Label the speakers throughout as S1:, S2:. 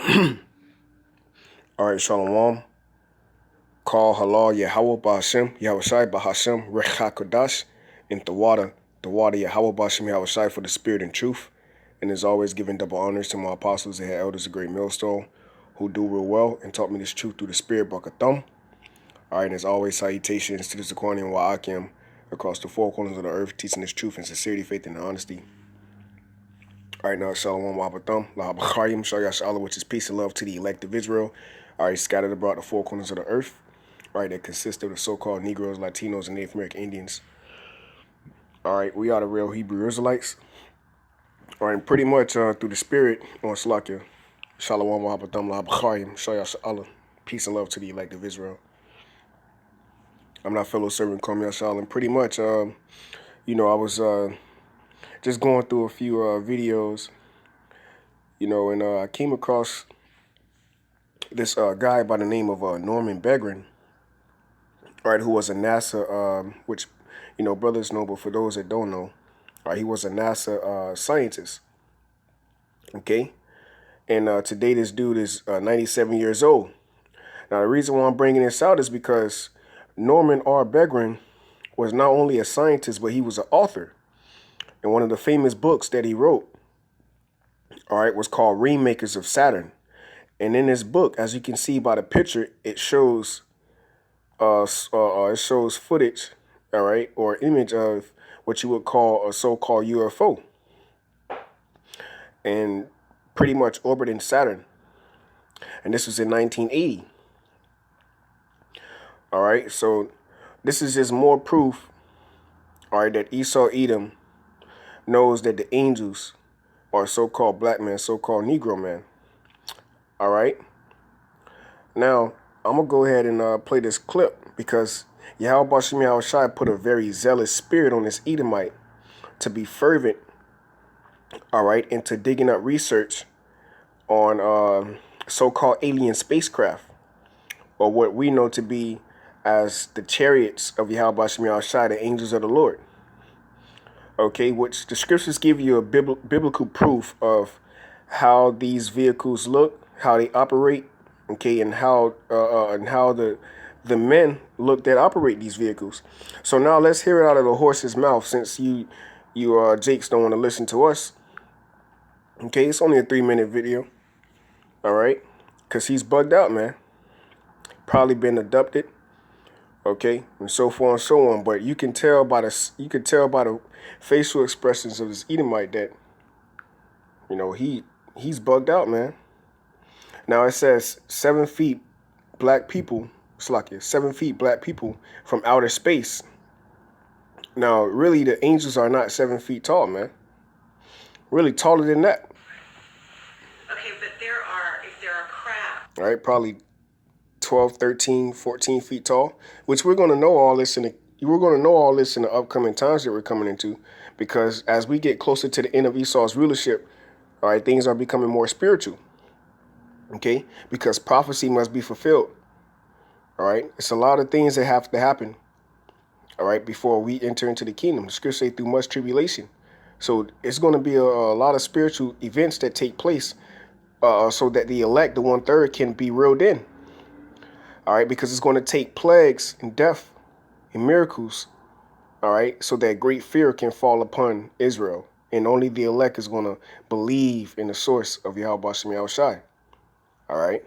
S1: All right, Shalom. Call halal Yahawah Ba'ashem, YAHAWASHI Ba'ashem, Rechakodash, and the water Yahawah Ba'ashem, YAHAWASHI for the spirit and truth. And as always, giving double honors to my apostles and elders of great millstone who do real well and taught me this truth through the spirit, Bakathum. All right, and as always, salutations to the Zaquanian Wa'akim across the four corners of the earth, teaching this truth in sincerity, faith, and honesty. All right, now, Shalom, Wabathum, Lahabachayim, Shayash Allah, which is peace and love to the elect of Israel. All right, scattered abroad the four corners of the earth. All right, that consist of the so-called Negroes, Latinos, and Native American Indians. All right, we are the real Hebrew Israelites. All right, and pretty much through the spirit on Slakia, Shalom, Wabathum, Lahabachayim, Shayash Allah, peace and love to the elect of Israel. I'm not fellow servant, call me Ashal, and pretty much, I was just going through a few videos, and I came across this guy by the name of Norman Begrin, right, who was a NASA, which, brothers know, but for those that don't know, right, he was a NASA scientist, okay? And today this dude is 97 years old. Now, the reason why I'm bringing this out is because Norman R. Begrin was not only a scientist, but he was an author. And one of the famous books that he wrote, all right, was called Rainmakers of Saturn. And in this book, as you can see by the picture, it shows footage, all right, or image of what you would call a so-called UFO, and pretty much orbiting Saturn. And this was in 1980. All right, so this is just more proof, all right, that Esau Edom knows that the angels are so-called black man, so-called Negro man. All right. Now, I'm going to go ahead and play this clip because YAHAWASHI put a very zealous spirit on this Edomite to be fervent, all right, into digging up research on so-called alien spacecraft, or what we know to be as the chariots of YAHAWASHI, the angels of the Lord. Okay, which the scriptures give you a biblical proof of how these vehicles look, how they operate, okay, and how the men look that operate these vehicles. So now let's hear it out of the horse's mouth, since you Jakes don't want to listen to us. Okay, it's only a 3-minute video. All right, because he's bugged out, man. Probably been abducted. Okay, and so forth and so on. But you can tell by the facial expressions of this Edomite that, he's bugged out, man. Now it says 7 feet black people, 7 feet black people from outer space. Now, really, the angels are not 7 feet tall, man. Really taller than that.
S2: Okay, but if there are craft.
S1: All right, probably 12, 13, 14 feet tall, which we're going to know all this in the upcoming times that we're coming into, because as we get closer to the end of Esau's rulership, all right, things are becoming more spiritual. Okay, because prophecy must be fulfilled. All right, it's a lot of things that have to happen, all right, before we enter into the kingdom. The scriptures say through much tribulation. So it's going to be a lot of spiritual events that take place, so that the elect, the 1/3, can be reeled in. All right, because it's going to take plagues and death and miracles, all right, so that great fear can fall upon Israel. And only the elect is going to believe in the source of YAHAWASHI, all right,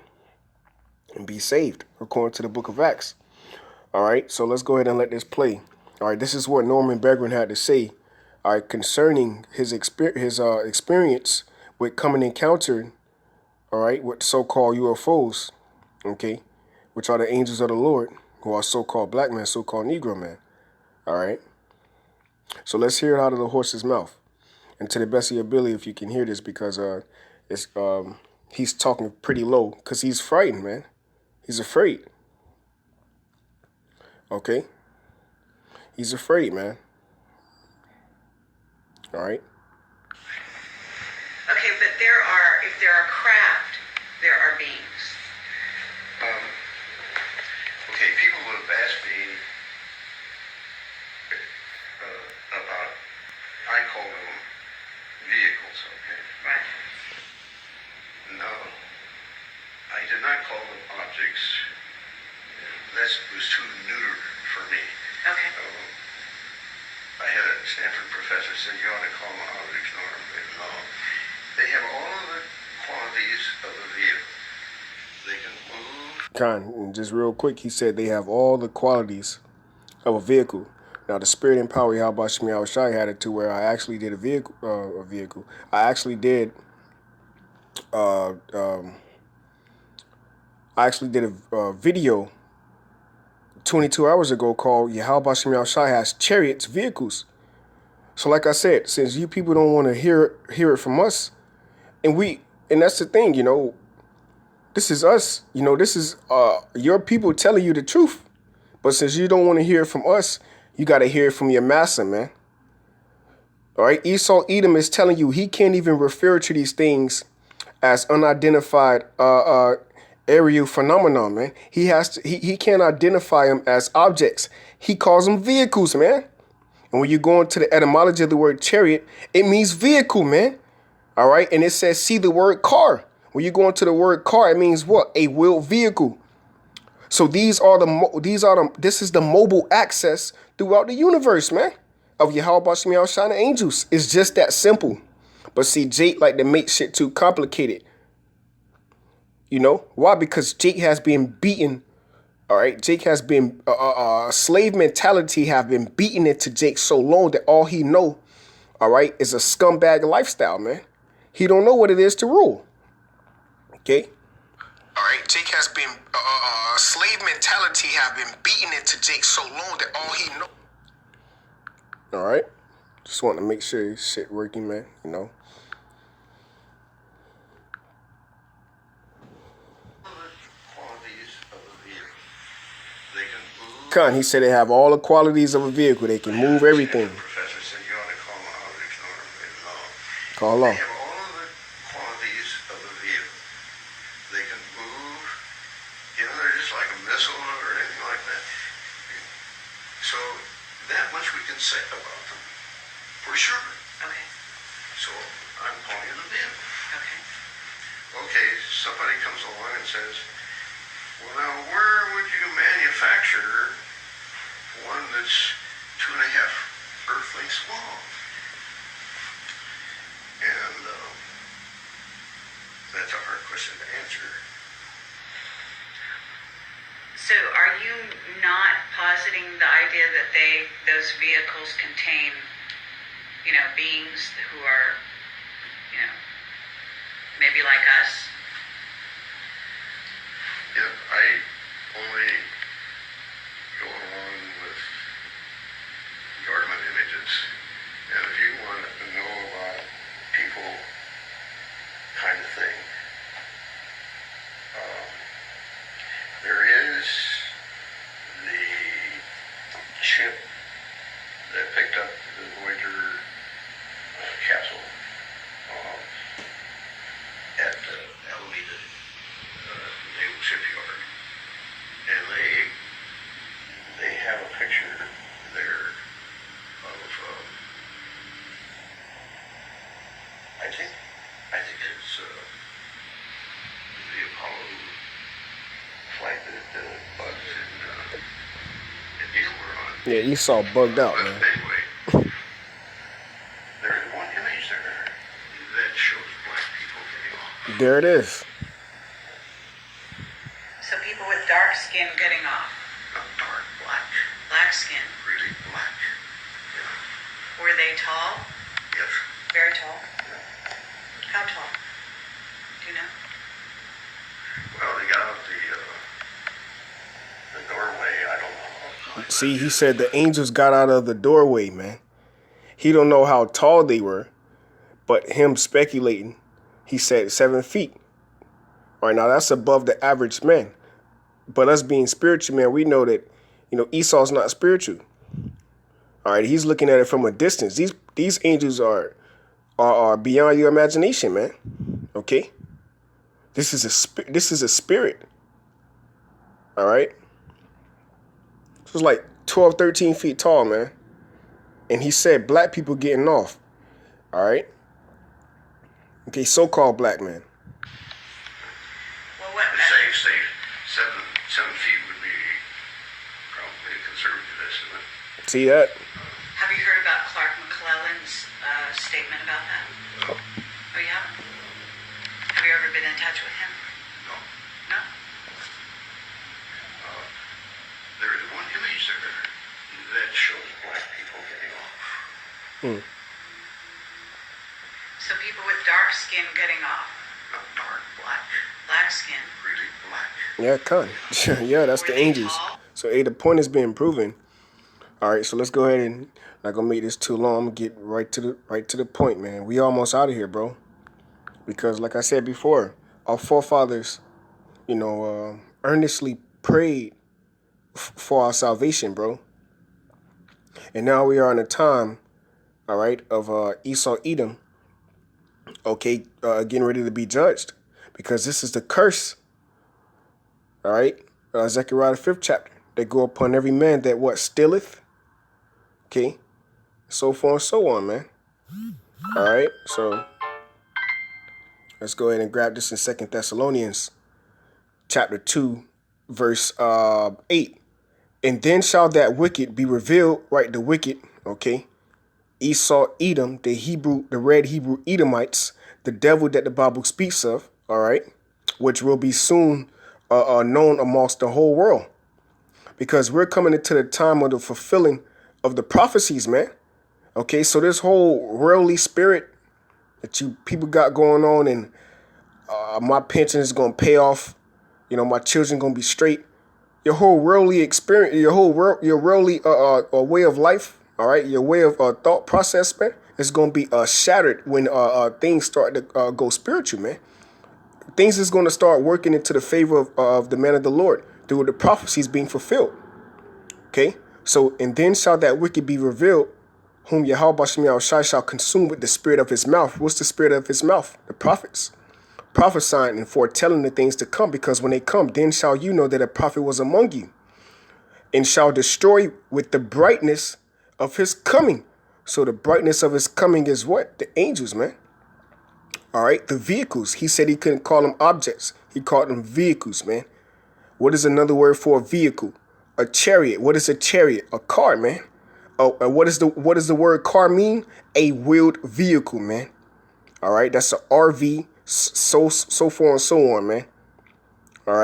S1: and be saved, according to the book of Acts. All right, so let's go ahead and let this play. All right, this is what Norman Begrin had to say, all right, concerning his experience with coming encountered, all right, with so-called UFOs, okay, which are the angels of the Lord, who are so-called black man, so-called Negro man. All right. So let's hear it out of the horse's mouth, and to the best of your ability, if you can hear this, because he's talking pretty low, because he's frightened, man. He's afraid. Okay. He's afraid, man. All right.
S2: Okay, but if there are craft, there are beings.
S3: Okay, people would have asked me about, I call them vehicles, okay?
S2: Right.
S3: No, call them objects. That was too neuter for me.
S2: Okay.
S3: I had a Stanford professor say you ought to call them objects, Norm. No. They have all of the qualities of a vehicle. They can move.
S1: Just real quick, he said they have all the qualities of a vehicle. Now, the Spirit and Power YAHAWASHI had it to where I actually did I actually did a video 22 hours ago called YAHAWASHI has chariots, vehicles. So like I said, since you people don't want to hear it from us, and that's the thing, this is us, this is your people telling you the truth. But since you don't want to hear it from us, you got to hear it from your master, man. All right, Esau Edom is telling you he can't even refer to these things as unidentified aerial phenomenon, man. He can't identify them as objects. He calls them vehicles, man. And when you go into the etymology of the word chariot, it means vehicle, man. All right, and it says see the word car. When you go into the word car, it means what? A wheeled vehicle. So this is the mobile access throughout the universe, man, of YAHAWASHI and angels. It's just that simple. But see, Jake like to make shit too complicated. Why? Because Jake has been beaten. All right, Jake has been slave mentality have been beaten into Jake so long that all he know, all right, is a scumbag lifestyle, man. He don't know what it is to rule. Okay. All right, Jake has been slave mentality have been beaten into Jake so long that all he know. All right, just want to make sure this shit working, man. He said they have all the qualities of a vehicle. They can move everything.
S3: Professor said you ought to call them objects, Norm.
S1: Call off.
S3: They have all of the qualities of a vehicle. They can move. They're just like a missile or anything like that. So that much we can say about them, for sure.
S2: Okay.
S3: So I'm calling it a vehicle.
S2: Okay.
S3: Okay, somebody comes along and says, well, now where would you manufacture one that's 2.5 Earth lengths long? And that's a hard question to answer.
S2: So are you not positing the idea that those vehicles contain, beings who are, maybe like us?
S3: Yeah, I only go along with government images. And if you want to know about people kind of thing, there is the ship that picked up the Voyager capsule at Alameda Naval Shipyard, and they have a picture there of I think it's the Apollo flight that Buzz and Neil were on.
S1: Yeah, Esau bugged out,
S3: But
S1: man.
S3: anyway, there's one image there that shows black people getting off.
S1: There it is.
S2: So people with dark skin getting off.
S3: Not dark, black.
S2: Black skin.
S3: Really black. Yeah.
S2: Were they tall?
S3: Yes.
S2: Very tall?
S3: Yeah.
S2: How tall? Do you know?
S3: Well, they got out the doorway. I don't know.
S1: See, he said the angels got out of the doorway, man. He don't know how tall they were, but him speculating, he said 7 feet. All right, now that's above the average man. But us being spiritual, man, we know that, Esau's not spiritual. All right, he's looking at it from a distance. These angels are beyond your imagination, man. Okay? This is a spirit. All right? So it's like 12, 13 feet tall, man. And he said black people getting off. All right? Okay, so-called black man.
S2: Well, what?
S3: Safe 7 feet would be probably a conservative estimate.
S1: See that?
S2: Have you heard about Clark McClellan's statement about that?
S3: No.
S2: Oh, you haven't? Have you ever been in touch with him?
S3: No.
S2: No?
S3: There is one image there that shows black people getting off.
S2: So people with dark skin getting off.
S3: Not dark, black.
S2: Black skin.
S3: Really black.
S1: Yeah, con. Yeah, that's
S2: Were
S1: the
S2: they
S1: angels.
S2: tall?
S1: So, the point is being proven. All right, so let's go ahead and not gonna make this too long. I'm gonna get right to the point, man. We almost out of here, bro. Because, like I said before, our forefathers, earnestly prayed for our salvation, bro. And now we are in a time, all right, of Esau, Edom. Okay, getting ready to be judged, because this is the curse. All right, Zechariah the 5th chapter. They go upon every man that what stealeth. Okay, so forth and so on, man. All right, so let's go ahead and grab this in 2 Thessalonians chapter 2, verse 8. And then shall that wicked be revealed, right? The wicked, okay? Esau, Edom, the red Hebrew Edomites, the devil that the Bible speaks of, all right? Which will be soon known amongst the whole world. Because we're coming into the time of the fulfilling of the prophecies, man. Okay, so this whole worldly spirit that you people got going on, and my pension is going to pay off, my children going to be straight. Your whole worldly experience, your worldly way of life, all right, your way of thought process, man, is going to be shattered when things start to go spiritual, man. Things is going to start working into the favor of the man of the Lord through the prophecies being fulfilled. Okay, so, and then shall that wicked be revealed, whom YAHAWASHI shall consume with the spirit of his mouth. What's the spirit of his mouth? The prophets. Prophesying and foretelling the things to come, because when they come, then shall you know that a prophet was among you, and shall destroy with the brightness of his coming. So the brightness of his coming is what? The angels, man. All right, the vehicles. He said he couldn't call them objects. He called them vehicles, man. What is another word for a vehicle? A chariot. What is a chariot? A car, man. Oh, and what is the word car mean? A wheeled vehicle, man. All right, that's a RV. So forth and so on, man. All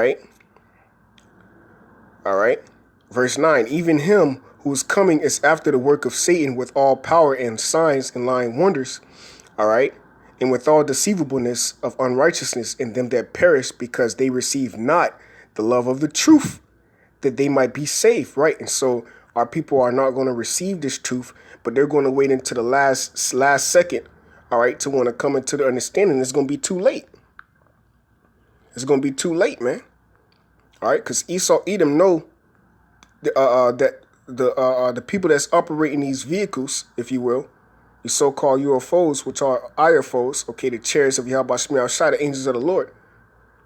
S1: right. Verse 9, even him whose coming is after the work of Satan with all power and signs and lying wonders. All right. And with all deceivableness of unrighteousness in them that perish, because they receive not the love of the truth, that they might be saved. Right. And so our people are not going to receive this truth, but they're going to wait until the last second. All right, to want to come into the understanding. It's going to be too late. It's going to be too late, man. All right, because Esau, Edom know that the people that's operating these vehicles, if you will, the so-called UFOs, which are IFOs, okay, the chariots of YAHAWASHI, the angels of the Lord.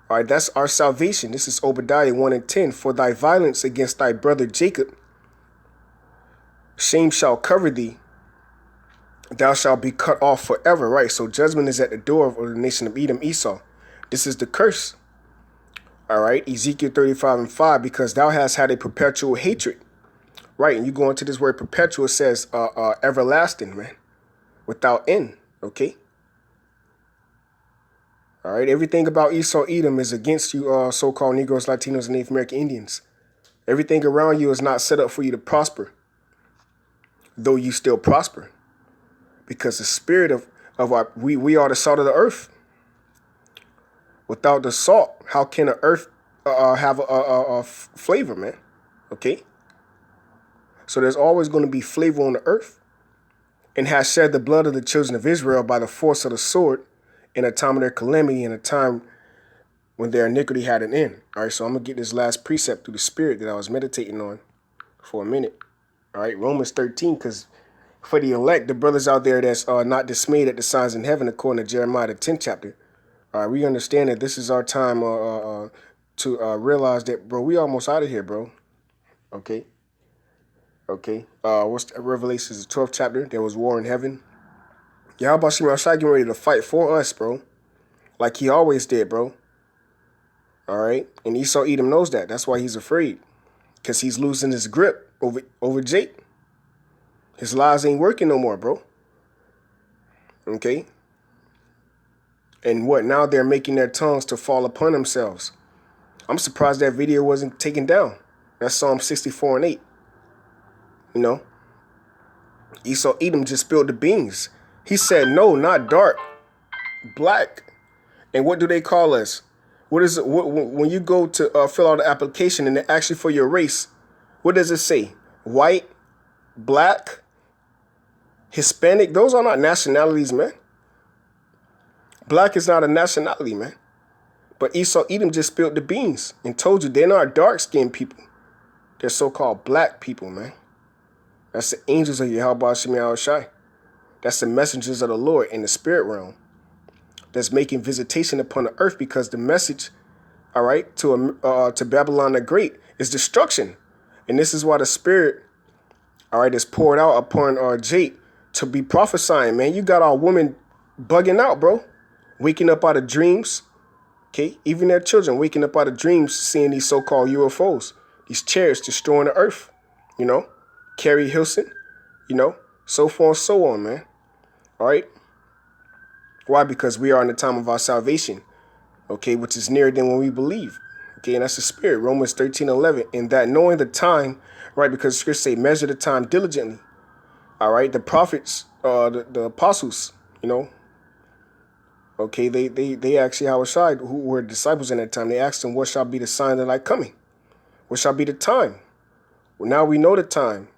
S1: All right, that's our salvation. This is Obadiah 1:10. For thy violence against thy brother Jacob, shame shall cover thee. Thou shalt be cut off forever, right? So judgment is at the door of the nation of Edom, Esau. This is the curse. All right, Ezekiel 35:5, because thou hast had a perpetual hatred. Right, and you go into this word perpetual, it says everlasting, man, without end, okay? All right, everything about Esau, Edom is against you so-called Negroes, Latinos, and Native American Indians. Everything around you is not set up for you to prosper, though you still prosper. Because the spirit of our, we are the salt of the earth. Without the salt, how can the earth have a flavor, man? Okay? So there's always going to be flavor on the earth. And has shed the blood of the children of Israel by the force of the sword in a time of their calamity, in a time when their iniquity had an end. All right, so I'm going to get this last precept through the spirit that I was meditating on for a minute. All right, Romans 13, because for the elect, the brothers out there that's not dismayed at the signs in heaven, according to Jeremiah, the 10th chapter. All right, we understand that this is our time to realize that, bro, we almost out of here, bro. Okay. What's Revelations, the 12th chapter? There was war in heaven. YAHAWASHI getting ready to fight for us, bro. Like he always did, bro. All right? And Esau Edom knows that. That's why he's afraid. Because he's losing his grip over Jake. His lies ain't working no more, bro. Okay? And what? Now they're making their tongues to fall upon themselves. I'm surprised that video wasn't taken down. That's Psalm 64 and 8. You know? Esau Edom just spilled the beans. He said, no, not dark, black. And what do they call us? What is it? When you go to fill out the application and they ask you for your race, what does it say? White, black, Hispanic? Those are not nationalities, man. Black is not a nationality, man. But Esau Edom just spilled the beans and told you they're not dark-skinned people. They're so-called black people, man. That's the angels of YAHAWASHI. That's the messengers of the Lord in the spirit realm that's making visitation upon the earth, because the message, all right, to Babylon the Great is destruction. And this is why the spirit, all right, is poured out upon Jake to be prophesying, man. You got our women bugging out, bro. Waking up out of dreams, okay? Even their children waking up out of dreams, seeing these so-called UFOs, these chariots destroying the earth, you know? Carrie Hilson, you know? So forth and so on, man. All right? Why? Because we are in the time of our salvation, okay, which is nearer than when we believe, okay, and that's the spirit, Romans 13:11, and that knowing the time, right, because Scripture say, measure the time diligently, all right, the prophets, the apostles, you know, okay, they asked YAHAWASHI, who were disciples in that time, they asked them, what shall be the sign of thy coming? What shall be the time? Well, now we know the time.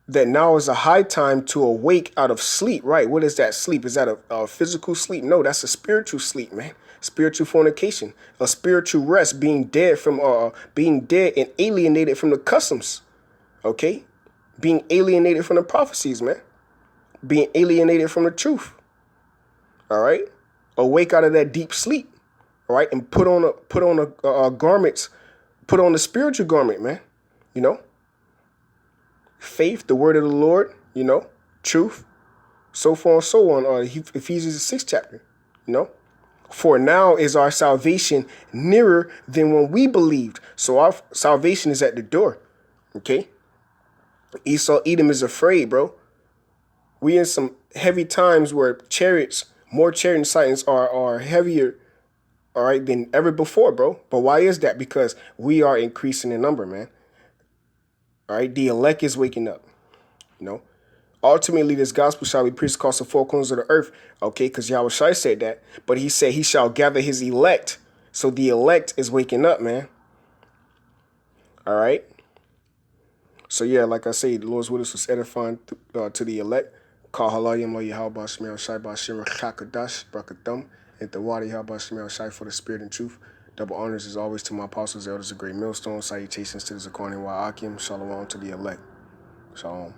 S1: That now is a high time to awake out of sleep, right? What is that sleep? Is that a physical sleep? No, that's a spiritual sleep, man. Spiritual fornication, a spiritual rest, being dead and alienated from the customs, okay? Being alienated from the prophecies, man. Being alienated from the truth, all right? Awake out of that deep sleep, all right? And put on garments, put on the spiritual garment, man, you know? Faith, the word of the Lord, you know, truth, so forth and so on. Ephesians 6 chapter, you know. For now is our salvation nearer than when we believed. So our salvation is at the door, okay. Esau Edom is afraid, bro. We in some heavy times where chariots, more chariot sightings are heavier, all right, than ever before, bro. But why is that? Because we are increasing in number, man. All right, the elect is waking up, you know. Ultimately, this gospel shall be preached across the four corners of the earth, okay, because YAHAWASHI said that. But he said he shall gather his elect. So the elect is waking up, man. All right. So, yeah, like I say, the Lord's witness was edifying to the elect. Call halal yam lo Yahawah shmel shai bashir kakadash brakathum and the water Yahawah shmel shai for the spirit and truth. Double honors as always to my apostles, elders of great millstone. Salutations to the Zakon and Wa'akim. Shalom to the elect. Shalom.